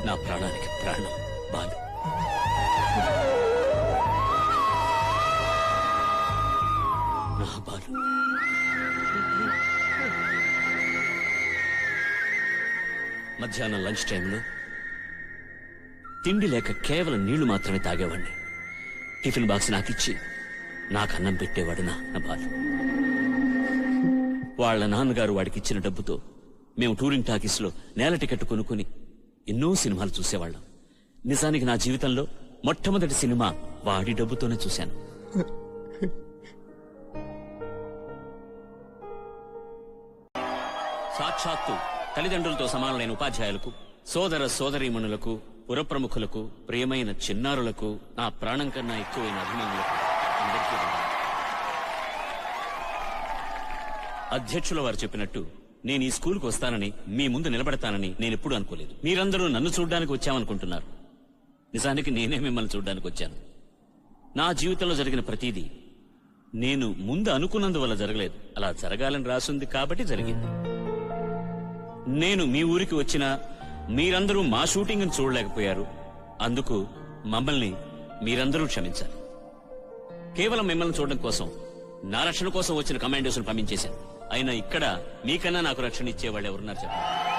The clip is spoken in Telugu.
నా ప్రాణానికి ప్రాణం బాలు. నా బాలు. మధ్యాహ్నం లంచ్ టైంలో తిండి లేక కేవలం నీళ్లు మాత్రమే తాగేవాడిని. టిఫిన్ బాక్స్ నాకిచ్చి నాకు అన్నం పెట్టేవాడు నా బాలు. వాళ్ల నాన్నగారు వాడికి ఇచ్చిన డబ్బుతో మేము టూరింగ్ టాకీస్ లో నేల టికెట్ కొనుక్కుని ఎన్నో సినిమాలు చూసేవాళ్ళం. నిజానికి నా జీవితంలో మొట్టమొదటి సినిమా వాడి డబ్బుతోనే చూశాను. సాక్షాత్తు తల్లిదండ్రులతో సమానులైన ఉపాధ్యాయులకు, సోదర సోదరీమణులకు, పురప్రముఖులకు, ప్రియమైన చిన్నారులకు, నా ప్రాణం కన్నా ఎక్కువైన అభిమానులకు అందరికీ అధ్యక్షుల వారు చెప్పినట్టు నేను ఈ స్కూల్కి వస్తానని, మీ ముందు నిలబడతానని నేనెప్పుడు అనుకోలేదు. మీరందరూ నన్ను చూడ్డానికి వచ్చామనుకుంటున్నారు. నిజానికి నేనే మిమ్మల్ని చూడ్డానికి వచ్చాను. నా జీవితంలో జరిగిన ప్రతిదీ నేను ముందు అనుకున్నందువల్ల జరగలేదు. అలా జరగాలని రాసుంది కాబట్టి జరిగింది. నేను మీ ఊరికి వచ్చినా మీరందరూ మా షూటింగ్ ని చూడలేకపోయారు. అందుకు మమ్మల్ని మీరందరూ క్షమించాలి. కేవలం మిమ్మల్ని చూడడం కోసం, నా రక్షణ కోసం వచ్చిన కమాండోస్ పంపించేశాను. అయినా ఇక్కడ మీకన్నా నాకు రక్షణ ఇచ్చేవాళ్ళు ఎవరున్నారు చెప్పండి?